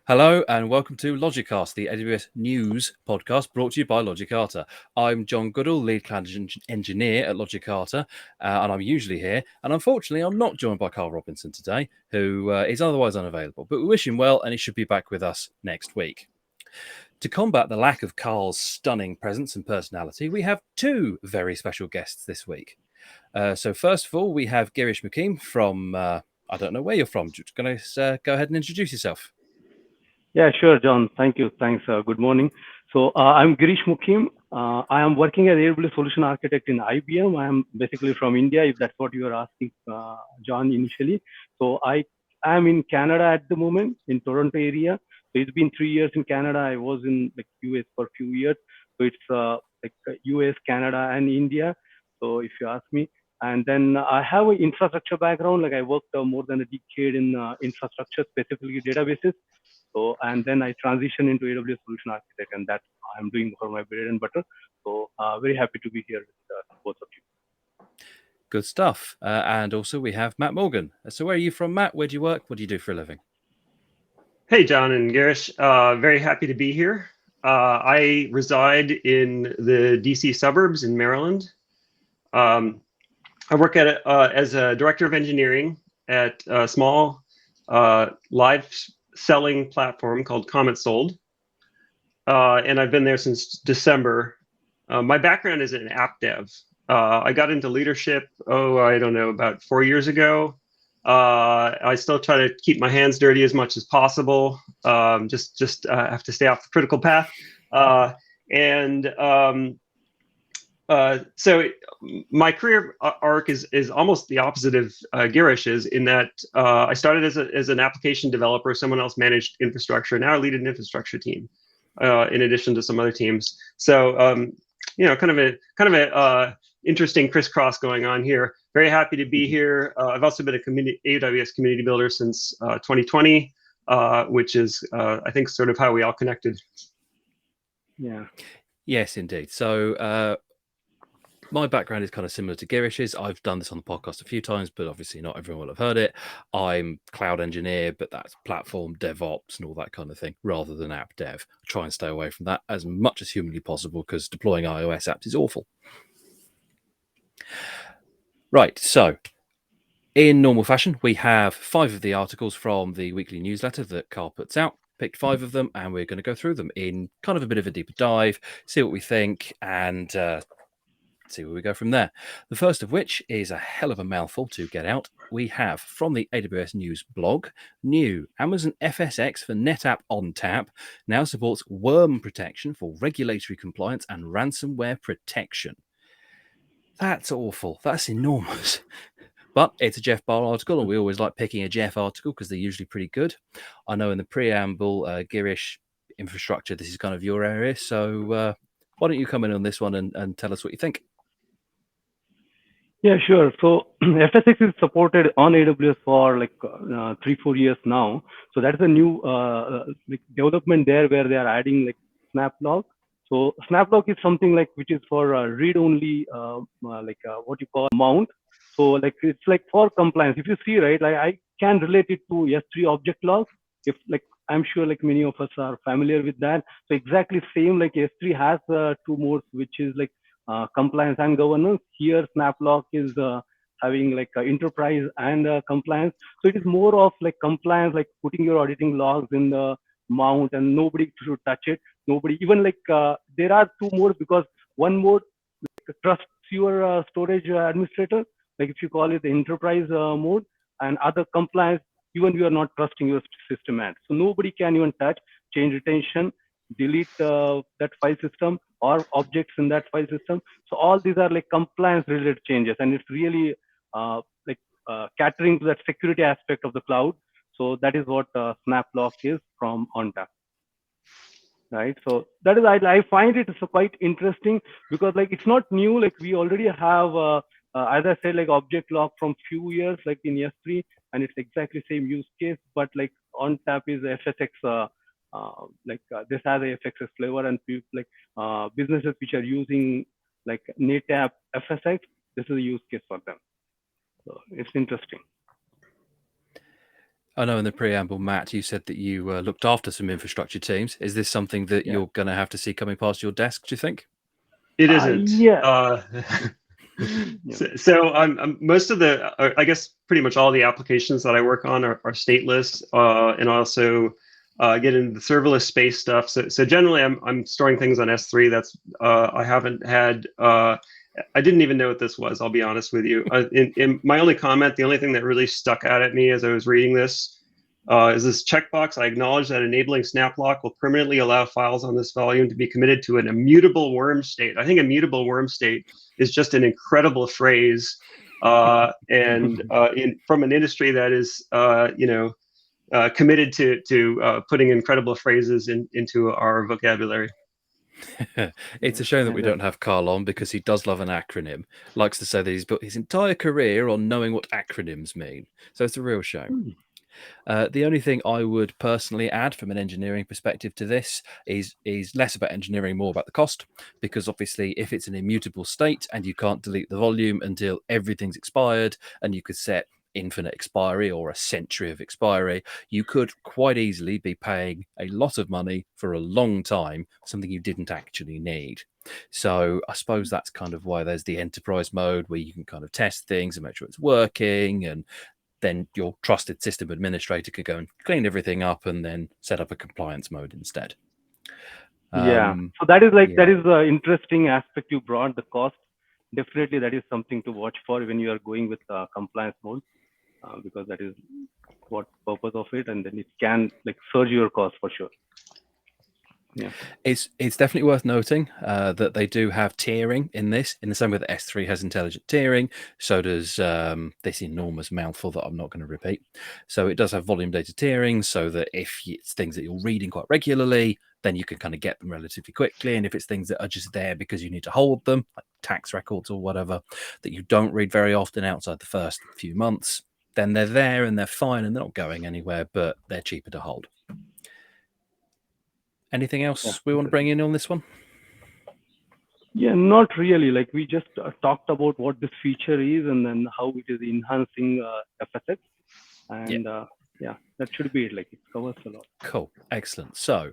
Hello and welcome to Logicast, the AWS News podcast brought to you by Logicata. I'm John Goodall, lead cloud engineer at Logicata, and I'm usually here. And unfortunately, I'm not joined by Carl Robinson today, who is otherwise unavailable. But we wish him well, and he should be back with us next week. To combat the lack of Carl's stunning presence and personality, we have two very special guests this week. So first of all, we have Girish Mukim from, I don't know where you're from. Just going to go ahead and introduce yourself. Yeah, sure, John. Thank you. Thanks. Good morning. So I'm Girish Mukim. I am working as AWS Solution Architect in IBM. I am basically from India, if that's what you are asking, John, initially. So I am in Canada at the moment, in Toronto area. So it's been 3 years in Canada. I was in US for a few years. So it's US, Canada, and India. So if you ask me. And then I have an infrastructure background. I worked more than a decade in infrastructure, specifically databases. So, and then I transitioned into AWS Solution Architect, and that's I'm doing for my bread and butter. So, very happy to be here with both of you. Good stuff. And also we have Matt Morgan. So where are you from, Matt? Where do you work? What do you do for a living? Hey, John and Girish. Very happy to be here. I reside in the DC suburbs in Maryland. I work as a director of engineering at a small live selling platform called Comet Sold. And I've been there since December. My background is in app dev. I got into leadership, about 4 years ago. I still try to keep my hands dirty as much as possible. Just have to stay off the critical path. So my career arc is almost the opposite of Girish's in that I started as an application developer. Someone else managed infrastructure. Now I lead an infrastructure team in addition to some other teams. So kind of a interesting crisscross going on here. Very happy to be here. I've also been a AWS community builder since 2020, which is I think sort of how we all connected. Yeah. Yes, indeed. So my background is kind of similar to Girish's. I've done this on the podcast a few times, but obviously not everyone will have heard it. I'm cloud engineer, but that's platform DevOps and all that kind of thing, rather than app dev. I try and stay away from that as much as humanly possible because deploying iOS apps is awful. Right, so in normal fashion, we have 5 of the articles from the weekly newsletter that Carl puts out. Picked 5 of them, and we're going to go through them in kind of a bit of a deeper dive, see what we think, and see where we go from there. The first of which is a hell of a mouthful to get out. We have from the AWS News blog, new Amazon FSx for NetApp ONTAP now supports worm protection for regulatory compliance and ransomware protection. That's awful. That's enormous. But it's a Jeff Barr article, and we always like picking a Jeff article because they're usually pretty good. I know in the preamble, Girish, infrastructure, this is kind of your area. So why don't you come in on this one and tell us what you think? Yeah, sure. So FSx is supported on AWS for 3-4 years now. So that's a new development there where they are adding SnapLog. So SnapLog is something which is for read-only, what you call mount. So it's for compliance. If you see, right, I can relate it to S3 object logs. If I'm sure many of us are familiar with that. So exactly same S3 has 2 modes, which is compliance and governance. Here SnapLog is having enterprise and compliance. So it is more of compliance, putting your auditing logs in the mount, and nobody should touch it. Nobody, even there are 2 modes, because one mode trusts your storage administrator, if you call it the enterprise mode, and other compliance, even you are not trusting your system ad. So nobody can even touch, change retention, delete that file system or objects in that file system. So all these are compliance related changes, and it's really catering to that security aspect of the cloud. So that is what SnapLog is from ONTAP. Right. So that is, I find it quite interesting because it's not new. We already have, as I said, object log from few years, in S3, and it's exactly same use case, but ONTAP is FSx. This has a FSx flavor, and businesses which are using NetApp FSx, this is a use case for them. So it's interesting. I know in the preamble, Matt, you said that you looked after some infrastructure teams. Is this something that Yeah. you're going to have to see coming past your desk, do you think? It isn't. Yeah. So most of the, I guess pretty much all the applications that I work on are stateless, and also get into the serverless space stuff. So generally, I'm storing things on S3. That's I haven't had. I didn't even know what this was. I'll be honest with you. In my only comment, the only thing that really stuck out at me as I was reading this is this checkbox. I acknowledge that enabling SnapLock will permanently allow files on this volume to be committed to an immutable worm state. I think immutable worm state is just an incredible phrase, and from an industry that is, committed to putting incredible phrases into our vocabulary. It's a shame that we don't have Carl on, because he does love an acronym. Likes to say that he's built his entire career on knowing what acronyms mean. So it's a real shame. The only thing I would personally add from an engineering perspective to this is less about engineering, more about the cost, because obviously if it's an immutable state and you can't delete the volume until everything's expired, and you could set infinite expiry or a century of expiry, you could quite easily be paying a lot of money for a long time, something you didn't actually need. So I suppose that's kind of why there's the enterprise mode, where you can kind of test things and make sure it's working, and then your trusted system administrator could go and clean everything up and then set up a compliance mode instead. So that is that is the interesting aspect you brought, the cost. Definitely that is something to watch for when you are going with compliance mode, because that is what purpose of it, and then it can surge your cost for sure. Yeah, it's definitely worth noting that they do have tiering in this, in the same way that S3 has intelligent tiering. So does this enormous mouthful that I'm not going to repeat. So it does have volume data tiering, so that if it's things that you're reading quite regularly, then you can kind of get them relatively quickly. And if it's things that are just there because you need to hold them, like tax records or whatever, that you don't read very often outside the first few months, then they're there and they're fine and they're not going anywhere, but they're cheaper to hold. Anything else we want to bring in on this one? Yeah, not really. We just talked about what this feature is and then how it is enhancing FSX. And that should be it. It covers a lot. Cool. Excellent. So,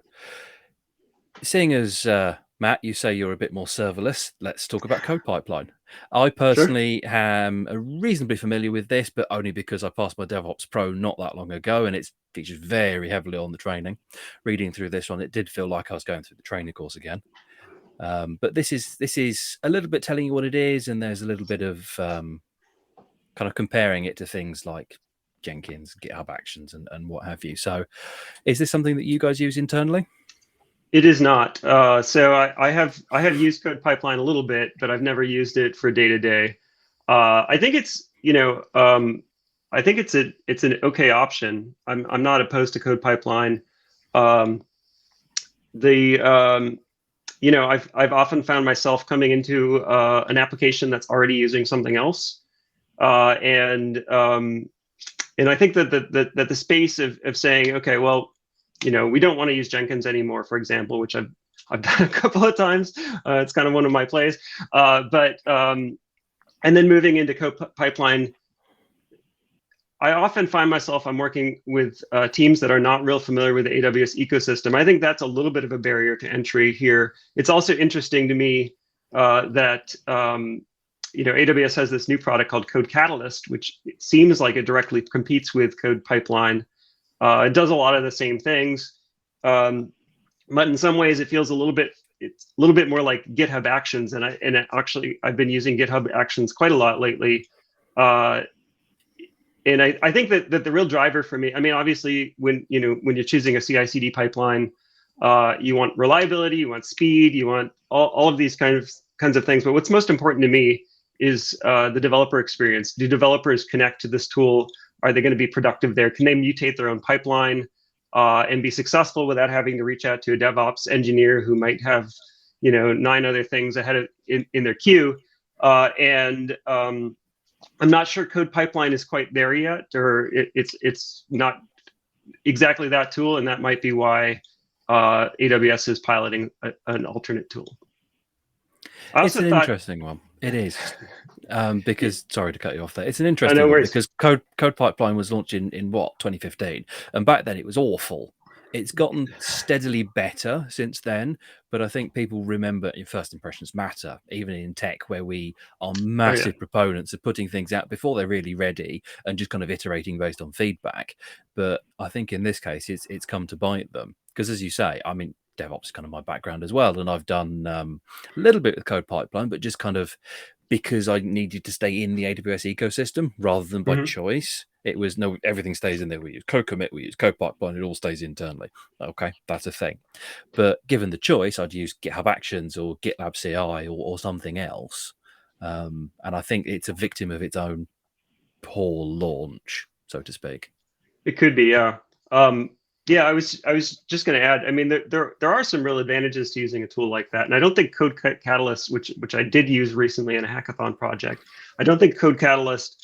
seeing as Matt, you say you're a bit more serverless, let's talk about CodePipeline. I personally am reasonably familiar with this, but only because I passed my DevOps Pro not that long ago, and it's featured very heavily on the training. Reading through this one, it did feel like I was going through the training course again. But this is a little bit telling you what it is, and there's a little bit of kind of comparing it to things like Jenkins, GitHub Actions, and what have you. So, is this something that you guys use internally? It is not. So I have used CodePipeline a little bit, but I've never used it for day to day. I think it's I think it's an okay option. I'm not opposed to CodePipeline. I've often found myself coming into an application that's already using something else, and I think that the space of saying, okay, well, we don't want to use Jenkins anymore, for example, which I've done a couple of times. It's kind of one of my plays. And then moving into CodePipeline, I often find myself, I'm working with teams that are not real familiar with the AWS ecosystem. I think that's a little bit of a barrier to entry here. It's also interesting to me that AWS has this new product called Code Catalyst, which it seems like it directly competes with CodePipeline. It does a lot of the same things, but in some ways it feels it's a little bit more like GitHub Actions, and I've been using GitHub Actions quite a lot lately, and I think that the real driver for me, I mean, obviously when you're choosing a CI/CD pipeline, you want reliability, you want speed, you want all of these kinds of things. But what's most important to me is the developer experience. Do developers connect to this tool? Are they going to be productive there? Can they mutate their own pipeline and be successful without having to reach out to a DevOps engineer who might have 9 other things ahead in their queue? I'm not sure CodePipeline is quite there yet, or it's not exactly that tool, and that might be why AWS is piloting an alternate tool. It's an interesting one. It is. because sorry to cut you off there. It's an interesting no one worries. because CodePipeline was launched in what 2015, and back then it was awful. It's gotten steadily better since then, but I think people remember first impressions matter, even in tech, where we are massive proponents of putting things out before they're really ready and just kind of iterating based on feedback. But I think in this case, it's come to bite them because, as you say, I mean, DevOps is kind of my background as well, and I've done a little bit with CodePipeline, but just kind of because I needed to stay in the AWS ecosystem rather than by choice. It was no, everything stays in there. We use code commit, we use CodePipeline, it all stays internally. Okay, that's a thing. But given the choice, I'd use GitHub Actions or GitLab CI or something else. And I think it's a victim of its own poor launch, so to speak. It could be, yeah. Yeah, I was just going to add. I mean, there are some real advantages to using a tool like that, and I don't think Code Catalyst, which I did use recently in a hackathon project, I don't think Code Catalyst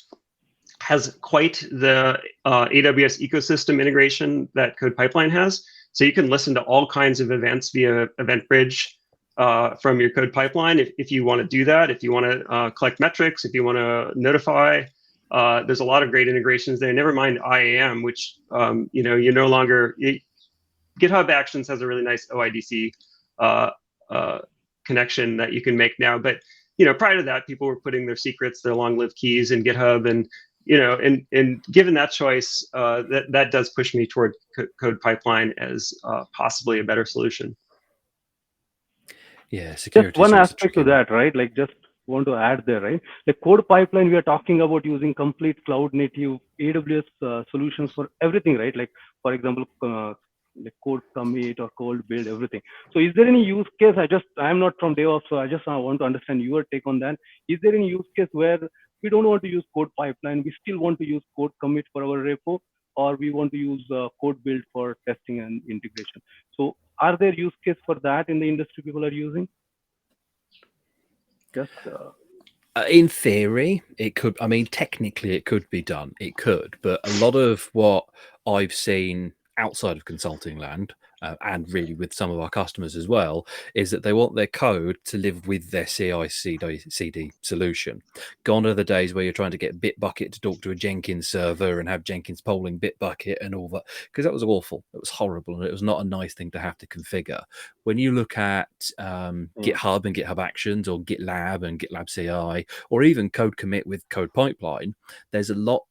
has quite the AWS ecosystem integration that CodePipeline has. So you can listen to all kinds of events via Event Bridge from your CodePipeline if you want to do that. If you want to collect metrics, if you want to notify. There's a lot of great integrations there. Never mind IAM, which you no longer. GitHub Actions has a really nice OIDC connection that you can make now. But prior to that, people were putting their secrets, their long-lived keys in GitHub, and and given that choice, that does push me toward CodePipeline as possibly a better solution. Yeah, security. Just one aspect to that, right? Like just want to add there, right? The CodePipeline, we are talking about using complete cloud native AWS solutions for everything, right? Like for example, like code commit or code build, everything. So is there any use case? I'm not from DevOps, so I just want to understand your take on that. Is there any use case where we don't want to use CodePipeline, we still want to use code commit for our repo, or we want to use code build for testing and integration? So are there use cases for that in the industry people are using? Just in theory, it could. I mean, technically, it could be done. It could, but a lot of what I've seen outside of consulting land, and really with some of our customers as well, is that they want their code to live with their CI/CD solution. Gone are the days where you're trying to get Bitbucket to talk to a Jenkins server and have Jenkins polling Bitbucket and all that, because that was awful. It was horrible, and it was not a nice thing to have to configure. When you look at GitHub and GitHub Actions, or GitLab and GitLab CI, or even Code Commit with CodePipeline, there's a lot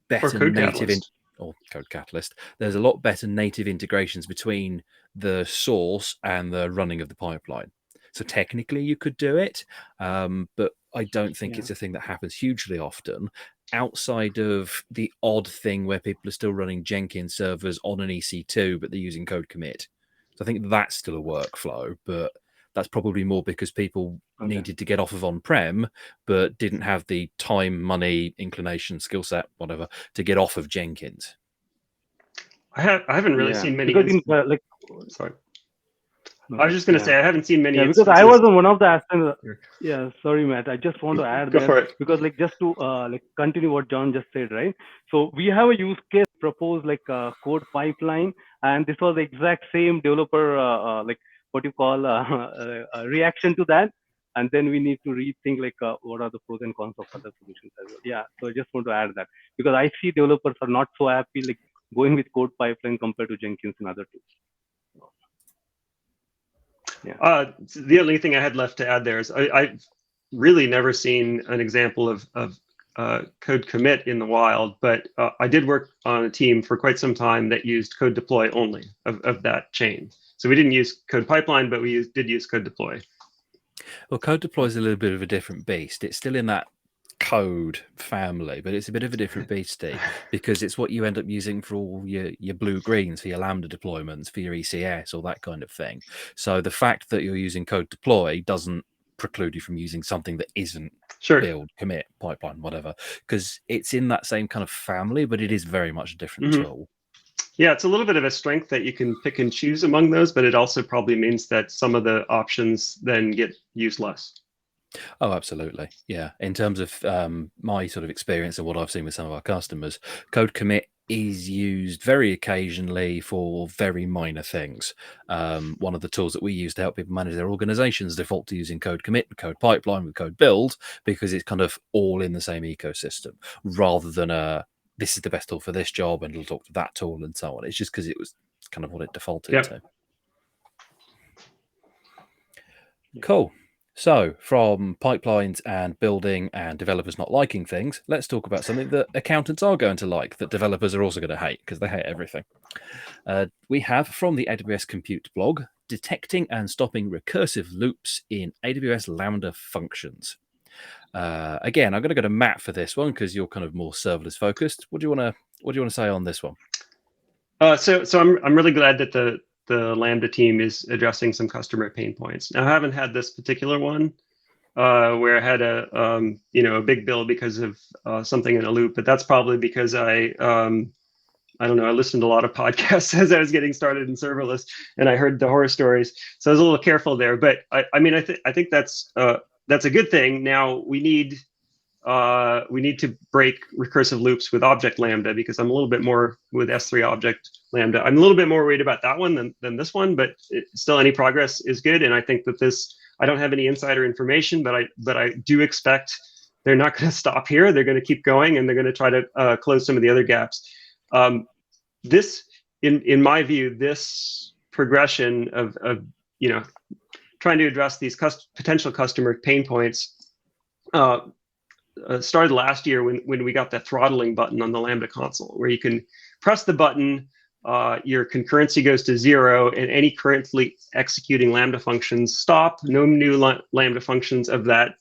better native or Code Catalyst. There's a lot better native integrations between the source and the running of the pipeline. So technically, you could do it, but I don't think it's a thing that happens hugely often. Outside of the odd thing where people are still running Jenkins servers on an EC2, but they're using Code Commit. So I think that's still a workflow, but that's probably more because people needed to get off of on-prem, but didn't have the time, money, inclination, skill set, whatever, to get off of Jenkins. I haven't really seen many. Sorry. I was just going to say I haven't seen many. Because I was on one of the aspects. Yeah, sorry, Matt. I just want to add Go for it. Because just to continue what Jon just said, right? So we have a use case proposed like CodePipeline, and this was the exact same developer what you call a reaction to that, and then we need to rethink what are the pros and cons of other solutions as well. Yeah, so I just want to add that because I see developers are not so happy going with CodePipeline compared to Jenkins and other tools. Yeah. The only thing I had left to add there is I've really never seen an example of code commit in the wild, but I did work on a team for quite some time that used code deploy only of that chain. So we didn't use CodePipeline, but we did use code deploy. Well, code deploy is a little bit of a different beast. It's still in that code family, but it's a bit of a different beastie because it's what you end up using for all your blue-greens, for your Lambda deployments, for your ECS, all that kind of thing. So the fact that you're using code deploy doesn't preclude you from using something that isn't build, commit, pipeline, whatever, because it's in that same kind of family, but it is very much a different tool. Yeah, it's a little bit of a strength that you can pick and choose among those, but it also probably means that some of the options then get used less. Oh, absolutely. Yeah. In terms of my sort of experience and what I've seen with some of our customers, code commit is used very occasionally for very minor things. One of the tools that we use to help people manage their organizations default to using code commit and code pipeline with code build because it's kind of all in the same ecosystem rather than this is the best tool for this job and it'll talk to that tool and so on. It's just because it was kind of what it defaulted to. Cool. So from pipelines and building and developers not liking things, let's talk about something that accountants are going to like, that developers are also going to hate, because they hate everything. We have from the AWS Compute blog, detecting and stopping recursive loops in AWS Lambda functions. Again, I'm going to go to Matt for this one because you're kind of more serverless focused. What do you want to say on this one? So I'm really glad that the Lambda team is addressing some customer pain points. Now, I haven't had this particular one where I had a big bill because of something in a loop, but that's probably because I don't know, I listened to a lot of podcasts as I was getting started in serverless, and I heard the horror stories, so I was a little careful there. But I think that's a good thing. Now we need to break recursive loops with object Lambda, because I'm a little bit more with S3 object Lambda. I'm a little bit more worried about that one than this one, but still any progress is good. And I think that I don't have any insider information, but I do expect they're not going to stop here. They're going to keep going, and they're going to try to close some of the other gaps. This, in my view, this progression of trying to address these potential customer pain points started last year when we got that throttling button on the Lambda console, where you can press the button, your concurrency goes to 0, and any currently executing Lambda functions stop. No new Lambda functions of that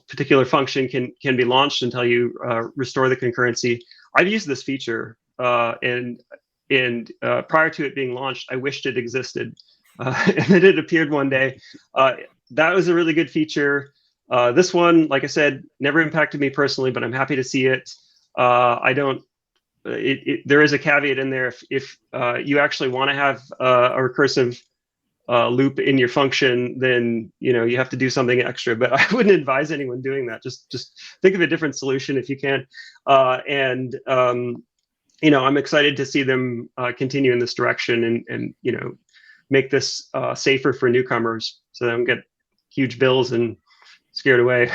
particular function can be launched until you restore the concurrency. I've used this feature, and prior to it being launched, I wished it existed, and then it appeared one day. That was a really good feature. This one, like I said, never impacted me personally, but I'm happy to see it. There is a caveat in there. If you actually want to have a recursive loop in your function, then you have to do something extra. But I wouldn't advise anyone doing that. Just think of a different solution if you can. I'm excited to see them continue in this direction and make this safer for newcomers, so they don't get huge bills and scared away.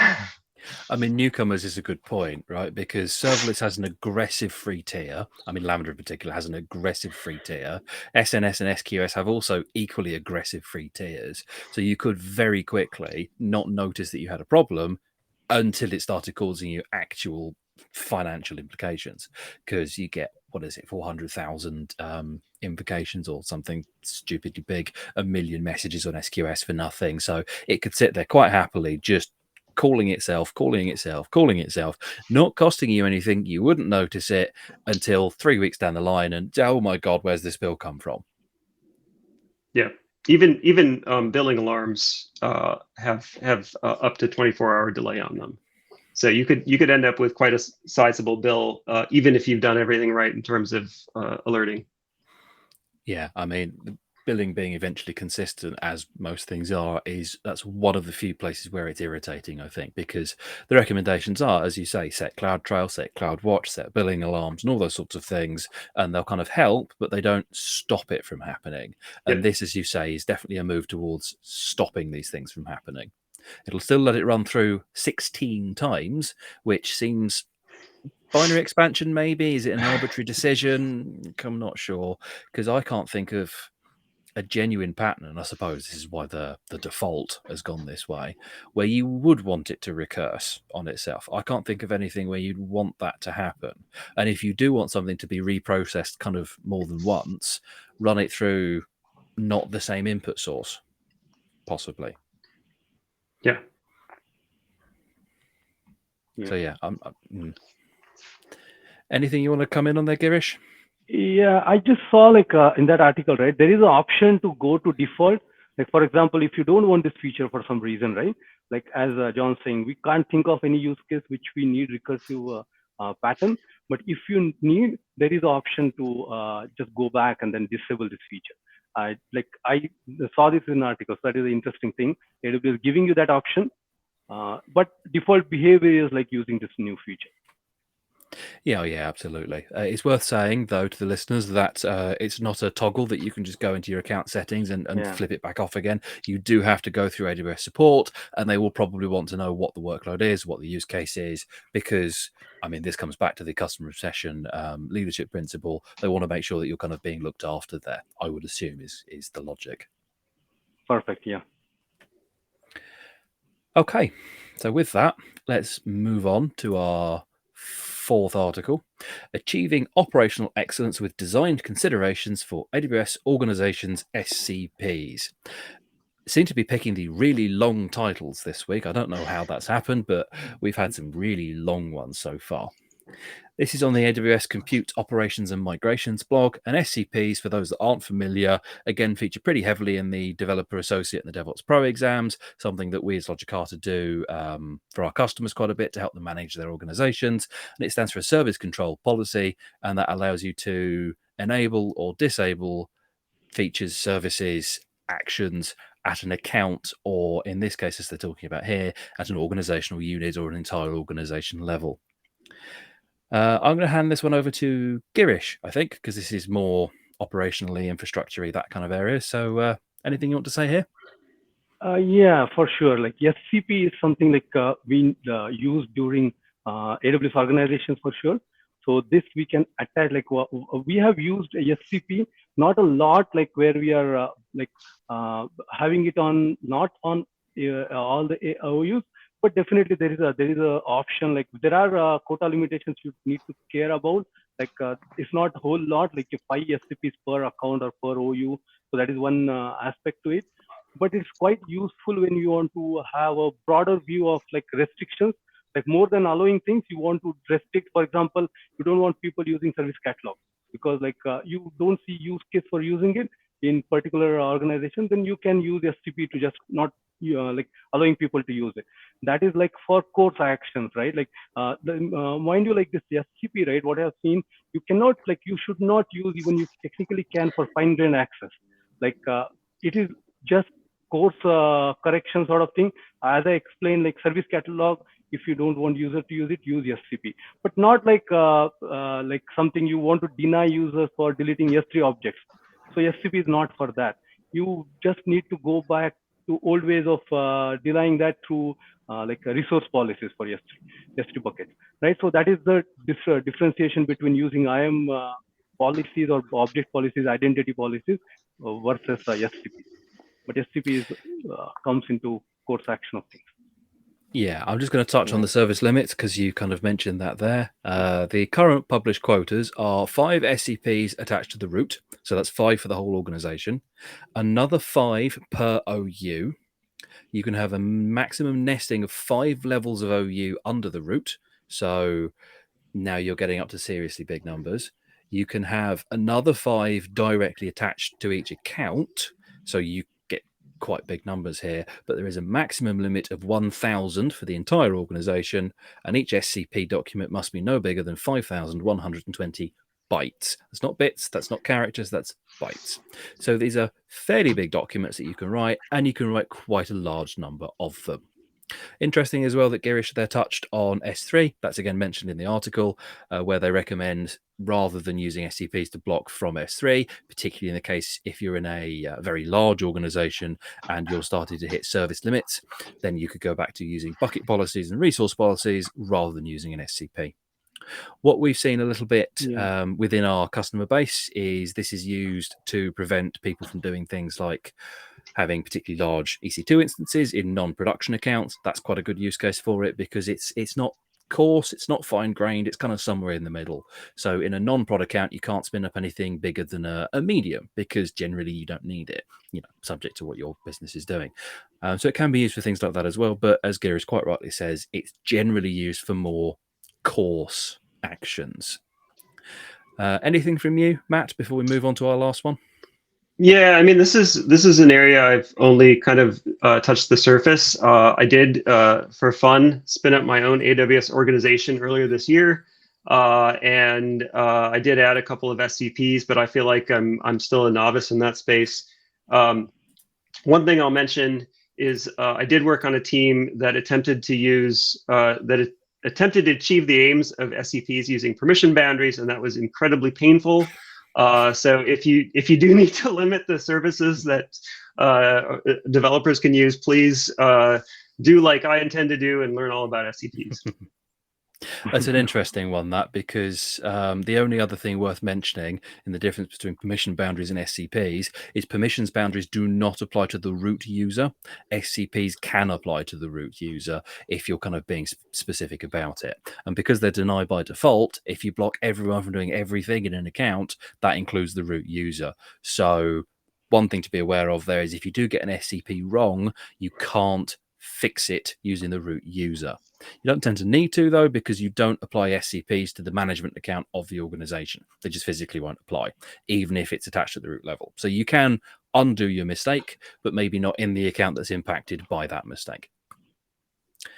I mean, newcomers is a good point, right? Because serverless has an aggressive free tier. I mean, Lambda in particular has an aggressive free tier. SNS and SQS have also equally aggressive free tiers. So you could very quickly not notice that you had a problem until it started causing you actual financial implications, because you get, 400,000 invocations or something stupidly big, 1 million messages on SQS for nothing. So it could sit there quite happily just calling itself, not costing you anything. You wouldn't notice it until 3 weeks down the line, and oh my god, where's this bill come from? Yeah, even billing alarms have up to 24-hour delay on them. So you could end up with quite a sizable bill, even if you've done everything right in terms of alerting. Yeah, I mean, billing being eventually consistent, as most things are, that's one of the few places where it's irritating, I think, because the recommendations are, as you say, set CloudTrail, set CloudWatch, set billing alarms, and all those sorts of things, and they'll kind of help, but they don't stop it from happening. And this, as you say, is definitely a move towards stopping these things from happening. It'll still let it run through 16 times, which seems binary expansion, maybe. Is it an arbitrary decision? I'm not sure, because I can't think of a genuine pattern, and I suppose this is why the default has gone this way, where you would want it to recurse on itself. I can't think of anything where you'd want that to happen. And if you do want something to be reprocessed kind of more than once, run it through not the same input source, possibly. Yeah. So anything you want to come in on there, Girish? Yeah, I just saw in that article, right? There is an option to go to default. Like, for example, if you don't want this feature for some reason, right? Like as John's saying, we can't think of any use case which we need recursive pattern. But if you need, there is an option to just go back and then disable this feature. I saw this in an article. So that is the interesting thing. AWS is giving you that option, but default behavior is like using this new feature. Yeah, absolutely. It's worth saying, though, to the listeners that it's not a toggle that you can just go into your account settings and flip it back off again. You do have to go through AWS support, and they will probably want to know what the workload is, what the use case is, because, I mean, this comes back to the customer obsession leadership principle. They want to make sure that you're kind of being looked after there, I would assume is the logic. Perfect, yeah. Okay, so with that, let's move on to our fourth article, Achieving Operational Excellence with Designed Considerations for AWS Organisations SCPs. Seem to be picking the really long titles this week. I don't know how that's happened, but we've had some really long ones so far. This is on the AWS Compute Operations and Migrations blog, and SCPs, for those that aren't familiar, again feature pretty heavily in the Developer Associate and the DevOps Pro exams, something that we as Logicata do for our customers quite a bit to help them manage their organizations. And it stands for a service control policy, and that allows you to enable or disable features, services, actions at an account, or in this case, as they're talking about here, at an organizational unit or an entire organization level. I'm going to hand this one over to Girish, I think, because this is more operationally, infrastructure-y, that kind of area. So anything you want to say here? Yeah, for sure. Like SCP is something like we use during AWS Organisations for sure. So this we can attach, like we have used a SCP, not a lot, like where we are having it on, not on all the OUs, but definitely there is a option, like there are quota limitations you need to care about. Like it's not a whole lot, like 5 SCPs per account or per OU. So that is one aspect to it. But it's quite useful when you want to have a broader view of like restrictions, like more than allowing things, you want to restrict. For example, you don't want people using service catalog because like you don't see use case for using it in particular organization, then you can use SCP to just not like allowing people to use it. That is like for course actions, right? Like mind you, like this SCP, right? What I have seen, you cannot, like you should not use, even you technically can, for fine-grained access. Like it is just course correction sort of thing. As I explained, like service catalog, if you don't want user to use it, use SCP, but not like something you want to deny users for deleting S3 objects. So SCP is not for that. You just need to go back to old ways of denying that through like resource policies for S3 buckets, right? So that is the differentiation between using IAM policies or object policies, identity policies versus SCP. But SCP comes into course action of things. Yeah, I'm just going to touch on the service limits because you kind of mentioned that there. The current published quotas are 5 SCPs attached to the root. So that's 5 for the whole organization. Another 5 per OU. You can have a maximum nesting of 5 levels of OU under the root. So now you're getting up to seriously big numbers. You can have another 5 directly attached to each account. So you get quite big numbers here, but there is a maximum limit of 1,000 for the entire organization, and each SCP document must be no bigger than 5,120 bytes. That's not bits, that's not characters, that's bytes. So these are fairly big documents that you can write, and you can write quite a large number of them. Interesting as well that Girish there touched on S3. That's again mentioned in the article where they recommend, rather than using SCPs, to block from S3, particularly in the case if you're in a very large organization and you're starting to hit service limits, then you could go back to using bucket policies and resource policies rather than using an SCP. What we've seen a little bit within our customer base is this is used to prevent people from doing things like having particularly large EC2 instances in non-production accounts. That's quite a good use case for it because it's not coarse, it's not fine-grained, it's kind of somewhere in the middle. So in a non-prod account, you can't spin up anything bigger than a medium because generally you don't need it, subject to what your business is doing. So it can be used for things like that as well. But as Girish quite rightly says, it's generally used for more coarse actions. Anything from you, Matt, before we move on to our last one? Yeah, I mean, this is an area I've only kind of touched the surface. I did, for fun, spin up my own AWS organization earlier this year. and I did add a couple of SCPs, but I feel like I'm still a novice in that space. One thing I'll mention is I did work on a team that attempted to achieve the aims of SCPs using permission boundaries, and that was incredibly painful. So if you do need to limit the services that developers can use, please do like I intend to do and learn all about SCPs. That's an interesting one, that, because the only other thing worth mentioning in the difference between permission boundaries and SCPs is permissions boundaries do not apply to the root user. SCPs can apply to the root user if you're kind of being specific about it. And because they're denied by default, if you block everyone from doing everything in an account, that includes the root user. So one thing to be aware of there is if you do get an SCP wrong, you can't fix it using the root user. You don't tend to need to, though, because you don't apply SCPs to the management account of the organization. They just physically won't apply, even if it's attached at the root level. So you can undo your mistake, but maybe not in the account that's impacted by that mistake.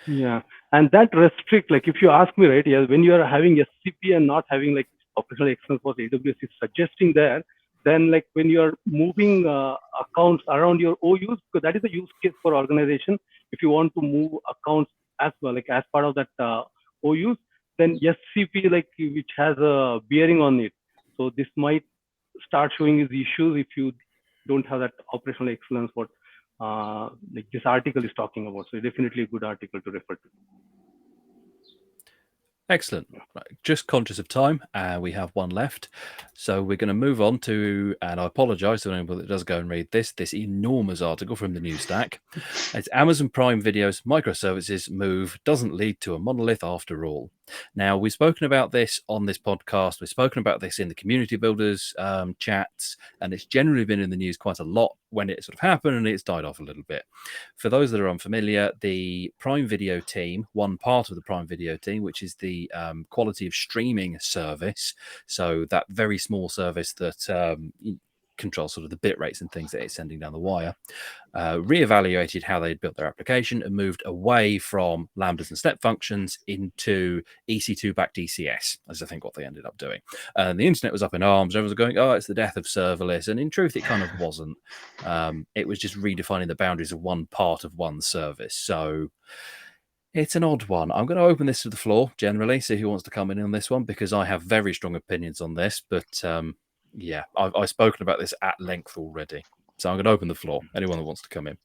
Yeah, and that restrict, like, if you ask me, right, yeah, when you are having SCP and not having like operational excellence, what AWS is suggesting there, then like when you are moving accounts around your OUs, because that is a use case for organization. If you want to move accounts as well, like as part of that OUs, then SCP, like, which has a bearing on it. So this might start showing these issues if you don't have that operational excellence, what like this article is talking about. So definitely a good article to refer to. Excellent. Right. Just conscious of time, we have one left. So we're going to move on to, and I apologize to anyone that does go and read this enormous article from the News Stack. It's Amazon Prime Video's microservices move doesn't lead to a monolith after all. Now, we've spoken about this on this podcast. We've spoken about this in the community builders chats, and it's generally been in the news quite a lot when it sort of happened, and it's died off a little bit. For those that are unfamiliar, the Prime Video team, one part of the Prime Video team, which is the quality of streaming service, so that very small service that controls sort of the bit rates and things that it's sending down the wire, reevaluated how they'd built their application and moved away from lambdas and step functions into EC2 backed ECS, as I think what they ended up doing. And the internet was up in arms. Everyone was going, oh, it's the death of serverless. And in truth, it kind of wasn't. It was just redefining the boundaries of one part of one service. So it's an odd one. I'm going to open this to the floor generally, see who wants to come in on this one, because I have very strong opinions on this. But yeah, I've spoken about this at length already. So I'm going to open the floor. Anyone that wants to come in.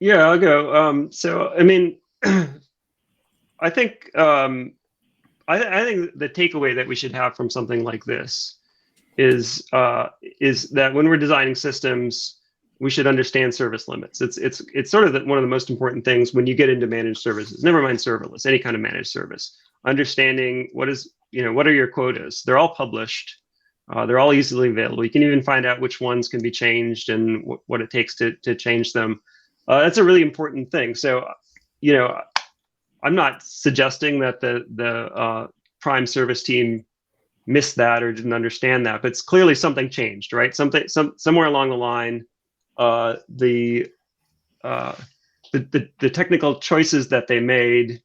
Yeah, I'll go. So, I mean, I think I think the takeaway that we should have from something like this is that when we're designing systems, we should understand service limits. It's sort of one of the most important things when you get into managed services. Never mind serverless, any kind of managed service. Understanding what are your quotas. They're all published. They're all easily available. You can even find out which ones can be changed and what it takes to change them. That's a really important thing. So, I'm not suggesting that the Prime service team missed that or didn't understand that, but it's clearly something changed, right? Somewhere along the line, the technical choices that they made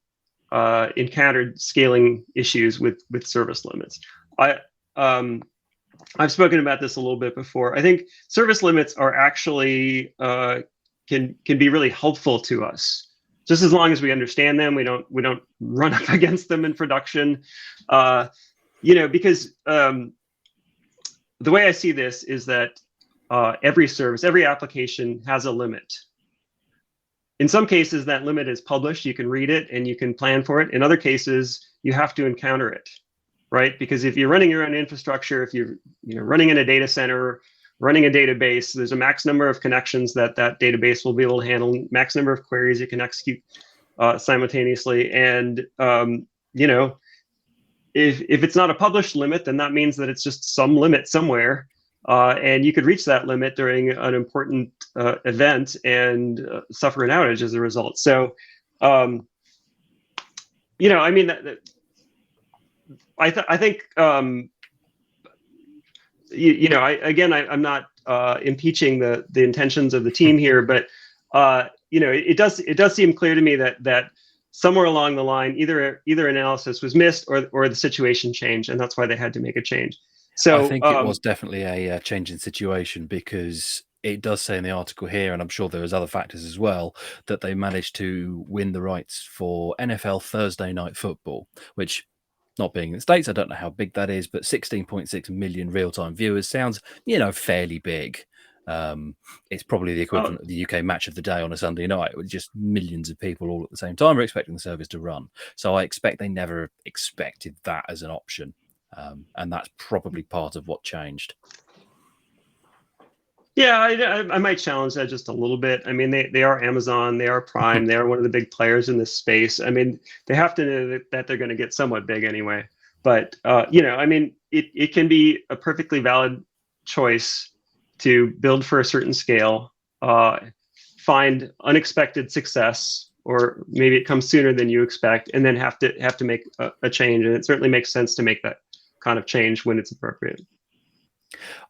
encountered scaling issues with service limits. I've spoken about this a little bit before. I think service limits are actually can be really helpful to us, just as long as we understand them. We don't run up against them in production, because the way I see this is that every service, every application has a limit. In some cases, that limit is published. You can read it and you can plan for it. In other cases, you have to encounter it, right? Because if you're running your own infrastructure, if you're running in a data center, running a database, there's a max number of connections that database will be able to handle, max number of queries it can execute simultaneously. And if it's not a published limit, then that means that it's just some limit somewhere. And you could reach that limit during an important event and suffer an outage as a result. So, I mean, I think, I'm not impeaching the intentions of the team here, but it does seem clear to me that somewhere along the line, either analysis was missed or the situation changed, and that's why they had to make a change. So I think it was definitely a change in situation, because it does say in the article here, and I'm sure there was other factors as well, that they managed to win the rights for NFL Thursday Night Football, which, not being in the States, I don't know how big that is, but 16.6 million real-time viewers sounds, fairly big. It's probably the equivalent of the UK match of the day on a Sunday night, with just millions of people all at the same time are expecting the service to run. So I expect they never expected that as an option. And that's probably part of what changed. Yeah, I might challenge that just a little bit. I mean, they are Amazon, they are Prime, they are one of the big players in this space. I mean, they have to know that they're going to get somewhat big anyway. But I mean, it can be a perfectly valid choice to build for a certain scale, find unexpected success, or maybe it comes sooner than you expect, and then have to make a change. And it certainly makes sense to make that kind of change when it's appropriate.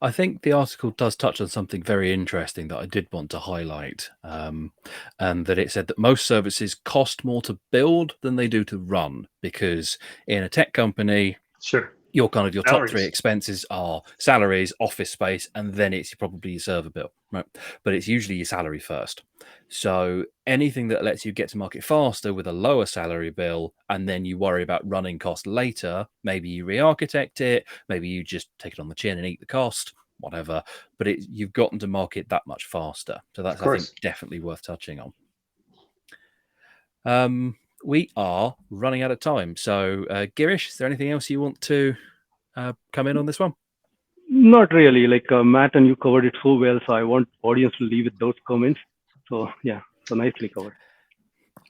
I think the article does touch on something very interesting that I did want to highlight, and that it said that most services cost more to build than they do to run, because in a tech company, sure, your salaries. top three expenses are salaries, office space, and then it's probably your server bill, right? But it's usually your salary first. So anything that lets you get to market faster with a lower salary bill, and then you worry about running cost later, maybe you re-architect it, maybe you just take it on the chin and eat the cost, whatever. But you've gotten to market that much faster. So that's, I think, definitely worth touching on. We are running out of time. So, Girish, is there anything else you want to come in on this one? Not really. Like Matt and you covered it so well, so I want audience to leave with those comments. So yeah, so nicely covered.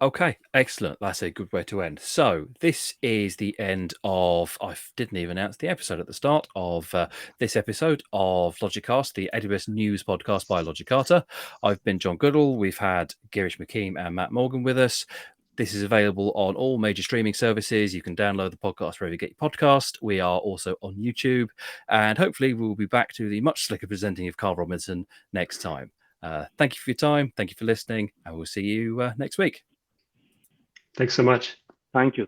Okay, excellent. That's a good way to end. So this is the end of, I didn't even announce the episode at the start of this episode of Logicast, the AWS News podcast by Logicata. I've been Jon Goodall. We've had Girish Mukim and Matt Morgan with us. This is available on all major streaming services. You can download the podcast wherever you get your podcast. We are also on YouTube, and hopefully we'll be back to the much slicker presenting of Carl Robinson next time. Thank you for your time. Thank you for listening, and we'll see you next week. Thanks so much. Thank you.